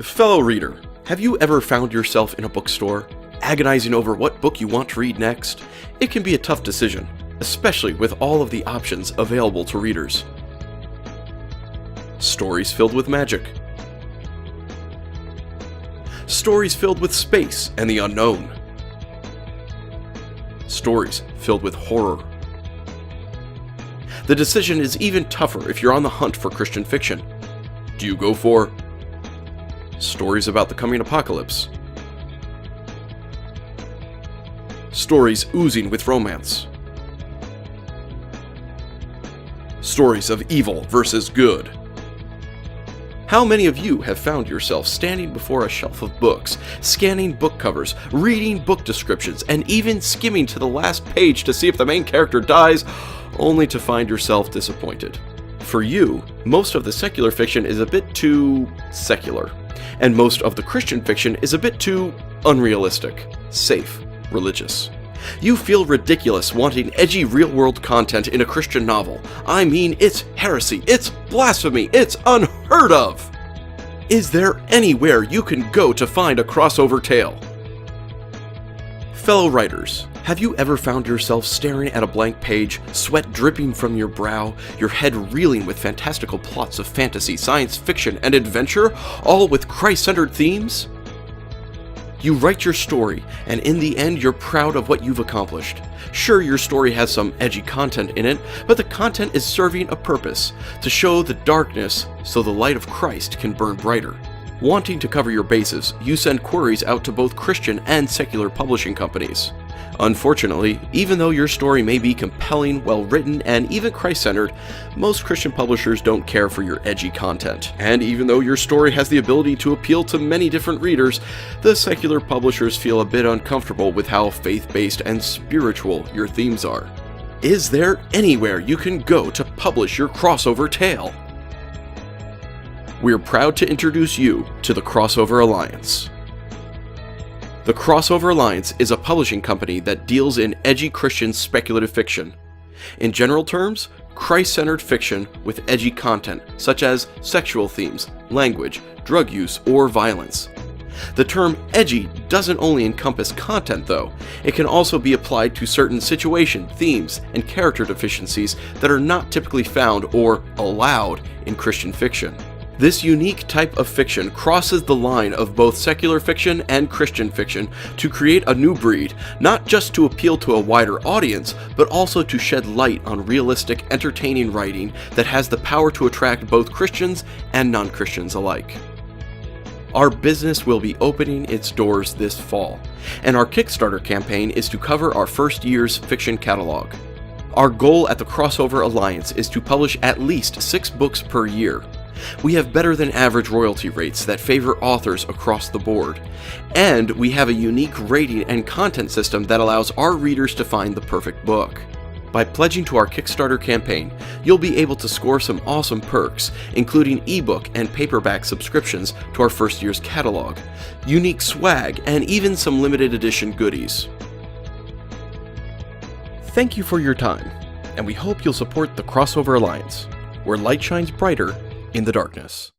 Fellow reader, have you ever found yourself in a bookstore, agonizing over what book you want to read next? It can be a tough decision, especially with all of the options available to readers. Stories filled with magic. Stories filled with space and the unknown. Stories filled with horror. The decision is even tougher if you're on the hunt for Christian fiction. Do you go for stories about the coming apocalypse? Stories oozing with romance? Stories of evil versus good? How many of you have found yourself standing before a shelf of books, scanning book covers, reading book descriptions, and even skimming to the last page to see if the main character dies, only to find yourself disappointed? For you, most of the secular fiction is a bit too secular, and most of the Christian fiction is a bit too unrealistic, safe, religious. You feel ridiculous wanting edgy real-world content in a Christian novel. I mean, it's heresy, it's blasphemy, it's unheard of! Is there anywhere you can go to find a crossover tale? Fellow writers, have you ever found yourself staring at a blank page, sweat dripping from your brow, your head reeling with fantastical plots of fantasy, science fiction, and adventure, all with Christ-centered themes? You write your story, and in the end you're proud of what you've accomplished. Sure, your story has some edgy content in it, but the content is serving a purpose, to show the darkness so the light of Christ can burn brighter. Wanting to cover your bases, you send queries out to both Christian and secular publishing companies. Unfortunately, even though your story may be compelling, well-written, and even Christ-centered, most Christian publishers don't care for your edgy content. And even though your story has the ability to appeal to many different readers, the secular publishers feel a bit uncomfortable with how faith-based and spiritual your themes are. Is there anywhere you can go to publish your crossover tale? We're proud to introduce you to the Crossover Alliance. The Crossover Alliance is a publishing company that deals in edgy Christian speculative fiction. In general terms, Christ-centered fiction with edgy content, such as sexual themes, language, drug use, or violence. The term edgy doesn't only encompass content though, it can also be applied to certain situation, themes, and character deficiencies that are not typically found or allowed in Christian fiction. This unique type of fiction crosses the line of both secular fiction and Christian fiction to create a new breed, not just to appeal to a wider audience, but also to shed light on realistic, entertaining writing that has the power to attract both Christians and non-Christians alike. Our business will be opening its doors this fall, and our Kickstarter campaign is to cover our first year's fiction catalog. Our goal at the Crossover Alliance is to publish at least 6 books per year. We have better than average royalty rates that favor authors across the board, and we have a unique rating and content system that allows our readers to find the perfect book. By pledging to our Kickstarter campaign, you'll be able to score some awesome perks, including ebook and paperback subscriptions to our first year's catalog, unique swag, and even some limited edition goodies. Thank you for your time, and we hope you'll support the Crossover Alliance, where light shines brighter in the darkness.